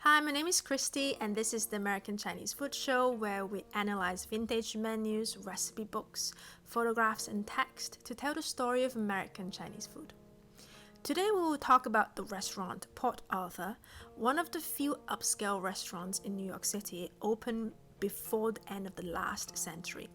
Hi, my name is Christy, and this is the American Chinese Food Show where we analyze vintage menus, recipe books, photographs, and text to tell the story of American Chinese food. Today we will talk about the restaurant Port Arthur, one of the few upscale restaurants in New York City opened before the end of the last century.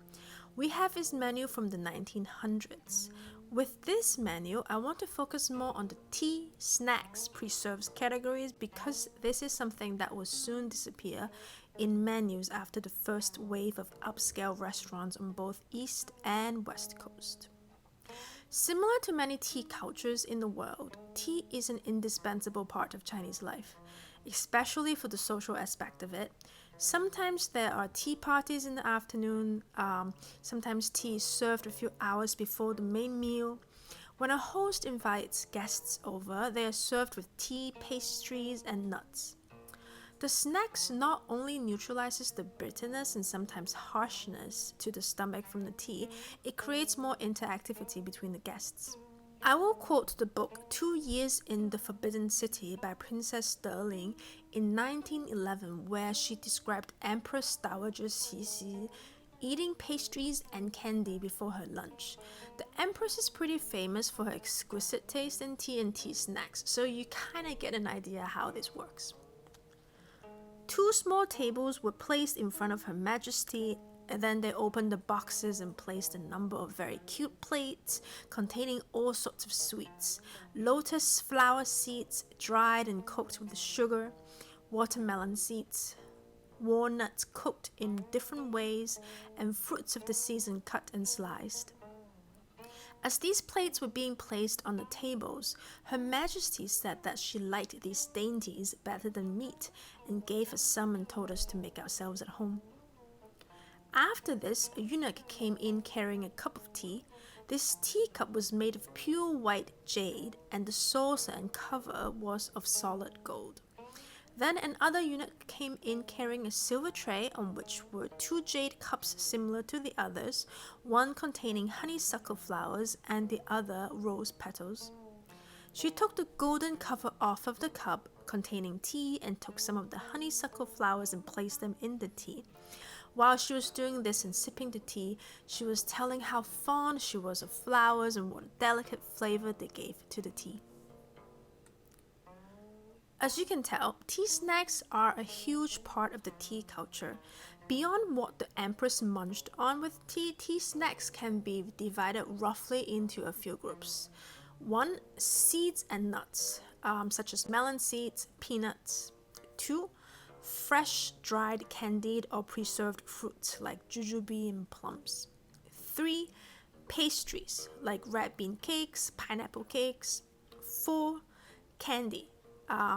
We have its menu from the 1900s. With this menu, I want to focus more on the tea, snacks, preserves categories because this is something that will soon disappear in menus after the first wave of upscale restaurants on both East and West Coast. Similar to many tea cultures in the world, tea is an indispensable part of Chinese life, especially for the social aspect of it. Sometimes there are tea parties in the afternoon, sometimes tea is served a few hours before the main meal. When a host invites guests over, they are served with tea, pastries, and nuts. The snacks not only neutralizes the bitterness and sometimes harshness to the stomach from the tea, it creates more interactivity between the guests. I will quote the book 2 Years in the Forbidden City by Princess Ling in 1911, where she described Empress Dowager Cixi eating pastries and candy before her lunch. The Empress is pretty famous for her exquisite taste in tea and tea snacks, so you kinda get an idea how this works. 2 small tables were placed in front of Her Majesty, and then they opened the boxes and placed a number of very cute plates containing all sorts of sweets. Lotus flower seeds dried and cooked with sugar, watermelon seeds, walnuts cooked in different ways, and fruits of the season cut and sliced. As these plates were being placed on the tables, Her Majesty said that she liked these dainties better than meat and gave us some and told us to make ourselves at home. After this, a eunuch came in carrying a cup of tea. This teacup was made of pure white jade, and the saucer and cover was of solid gold. Then another eunuch came in carrying a silver tray on which were 2 jade cups similar to the others, one containing honeysuckle flowers and the other rose petals. She took the golden cover off of the cup containing tea and took some of the honeysuckle flowers and placed them in the tea. While she was doing this and sipping the tea, she was telling how fond she was of flowers and what a delicate flavor they gave to the tea. As you can tell, tea snacks are a huge part of the tea culture. Beyond what the Empress munched on with tea, tea snacks can be divided roughly into a few groups. 1. Seeds and nuts, such as melon seeds, peanuts. 2. Fresh, dried, candied, or preserved fruits like jujube and plums. 3. Pastries like red bean cakes, pineapple cakes. 4. Candy,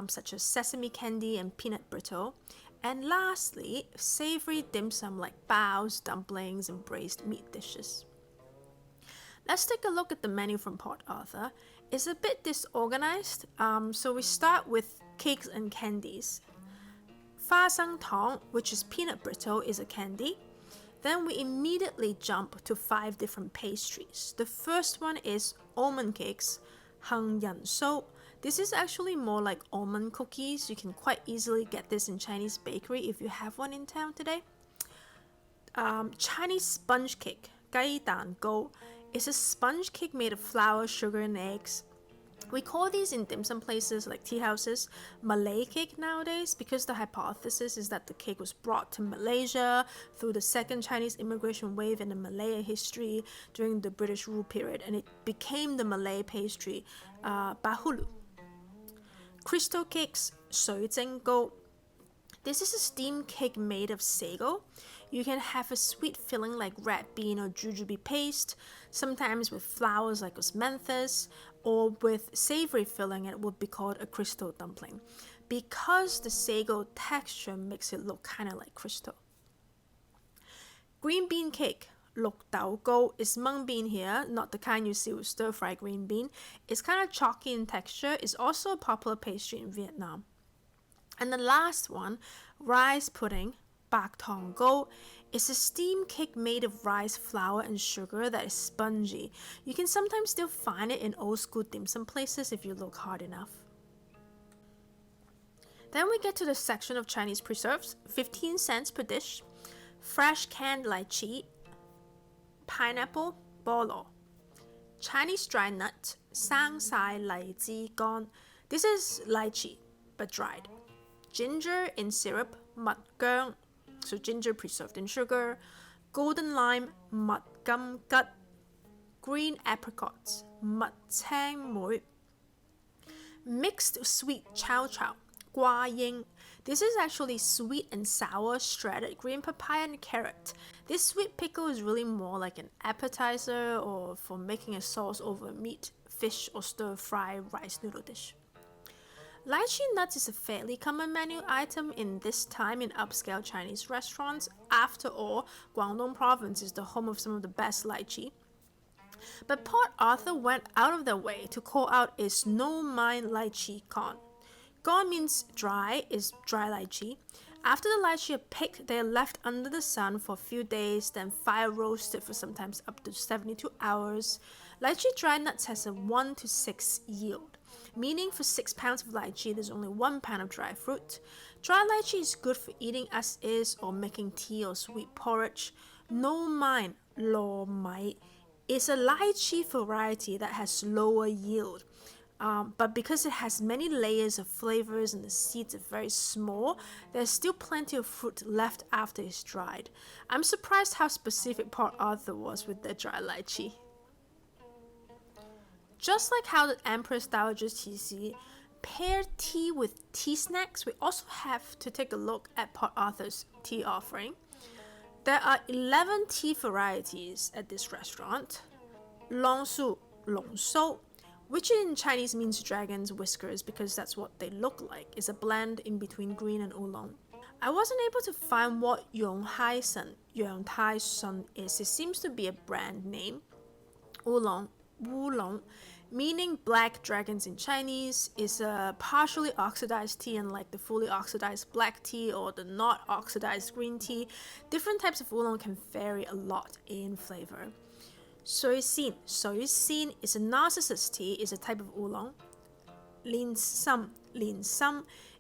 such as sesame candy and peanut brittle. And lastly, savory dim sum like baos, dumplings, and braised meat dishes. Let's take a look at the menu from Port Arthur. It's a bit disorganized, so we start with cakes and candies. Fa Sang Tong, which is peanut brittle, is a candy. Then we immediately jump to 5 different pastries. The first one is almond cakes, Hang Yan Shou. This is actually more like almond cookies. You can quite easily get this in Chinese bakery if you have one in town today. Chinese sponge cake, Gai Dan Gou, is a sponge cake made of flour, sugar, and eggs. We call these in dim sum places like tea houses Malay cake nowadays because the hypothesis is that the cake was brought to Malaysia through the second Chinese immigration wave in the Malaya history during the British rule period, and it became the Malay pastry bahulu. Crystal cakes, Shui Zhen Gou. This is a steamed cake made of sago. You can have a sweet filling like red bean or jujube paste, sometimes with flowers like osmanthus, or with savory filling it would be called a crystal dumpling, because the sago texture makes it look kind of like crystal. Green bean cake, Lok Dao Gou, is mung bean here, not the kind you see with stir-fried green bean. It's kind of chalky in texture. It's also a popular pastry in Vietnam. And the last one, rice pudding, Bak Tong Gou, is a steamed cake made of rice flour and sugar that is spongy. You can sometimes still find it in old school dim sum places if you look hard enough. Then we get to the section of Chinese preserves, 15 cents per dish. Fresh canned lychee, pineapple, bolo. Chinese dry nut, 生晒荔枝乾. This is lychee, but dried. Ginger in syrup, 蜜薑, so ginger preserved in sugar. Golden lime, 蜜柑桔. Green apricots, 蜜青梅. Mixed sweet chow chow, 瓜英. This is actually sweet and sour shredded green papaya and carrot. This sweet pickle is really more like an appetizer or for making a sauce over meat, fish, or stir-fry rice noodle dish. Lychee nuts is a fairly common menu item in this time in upscale Chinese restaurants. After all, Guangdong province is the home of some of the best lychee. But Port Arthur went out of their way to call out a snow-mine lychee con. Gone means dry, is dry lychee. After the lychee are picked, they are left under the sun for a few days, then fire roasted for sometimes up to 72 hours. Lychee dry nuts has a 1 to 6 yield, meaning for 6 pounds of lychee, there's only 1 pound of dry fruit. Dry lychee is good for eating as is or making tea or sweet porridge. No mine, lo mai, is a lychee variety that has lower yield. But because it has many layers of flavors and the seeds are very small, there's still plenty of fruit left after it's dried. I'm surprised how specific Port Arthur was with their dry lychee. Just like how the Empress Dowager TC paired tea with tea snacks, we also have to take a look at Port Arthur's tea offering. There are 11 tea varieties at this restaurant. Longsu, Longsou, which in Chinese means dragon's whiskers because that's what they look like, is a blend in between green and oolong. I wasn't able to find what Yonghai Sun is. It seems to be a brand name. Oolong, Wulong, meaning black dragons in Chinese, is a partially oxidized tea, unlike the fully oxidized black tea or the not oxidized green tea. Different types of oolong can vary a lot in flavor. Soysin is a narcissus tea, is a type of oolong. Lin Sam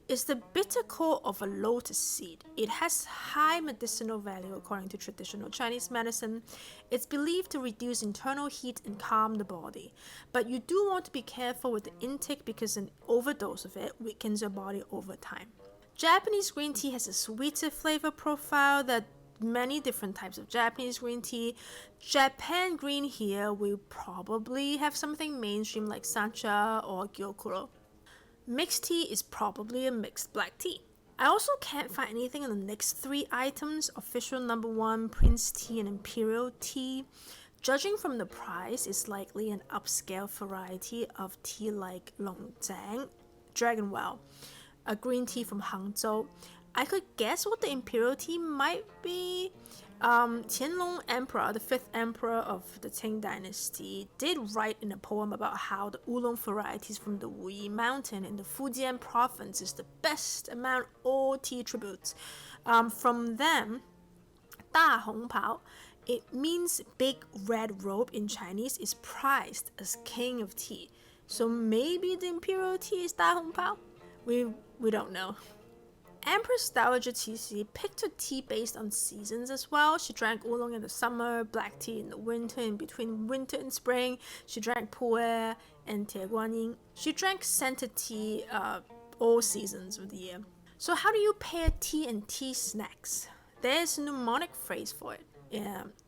is the bitter core of a lotus seed. It has high medicinal value according to traditional Chinese medicine. It's believed to reduce internal heat and calm the body. But you do want to be careful with the intake because an overdose of it weakens your body over time. Japanese green tea has a sweeter flavor profile that many different types of Japanese green tea. Japan green here will probably have something mainstream like sancha or gyokuro. Mixed tea is probably a mixed black tea. I also can't find anything on the next 3 items, official number 1, Prince tea and imperial tea. Judging from the price, it's likely an upscale variety of tea like Longjiang, Dragonwell, a green tea from Hangzhou. I could guess what the imperial tea might be. Qianlong Emperor, the 5th emperor of the Qing dynasty, did write in a poem about how the oolong varieties from the Wuyi mountain in the Fujian province is the best among all tea tributes. From them, 大红袍, it means big red robe in Chinese, is prized as king of tea. So maybe the imperial tea is 大红袍? We don't know. Empress Dowager TC picked her tea based on seasons as well. She drank oolong in the summer, black tea in the winter, in between winter and spring. She drank pu'er and tieguanyin. She drank scented tea all seasons of the year. So how do you pair tea and tea snacks? There's a mnemonic phrase for it.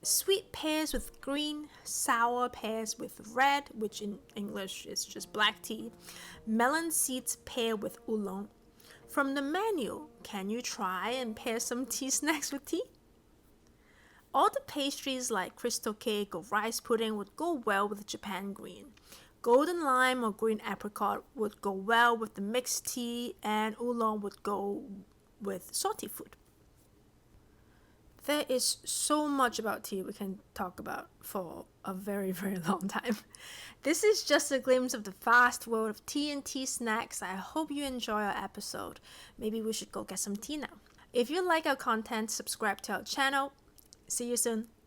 Sweet pairs with green, sour pairs with red, which in English is just black tea. Melon seeds pair with oolong. From the menu, can you try and pair some tea snacks with tea? All the pastries like crystal cake or rice pudding would go well with Japan green. Golden lime or green apricot would go well with the mixed tea, and oolong would go with salty food. There is so much about tea we can talk about for a very, very long time. This is just a glimpse of the vast world of tea and tea snacks. I hope you enjoy our episode. Maybe we should go get some tea now. If you like our content, subscribe to our channel. See you soon.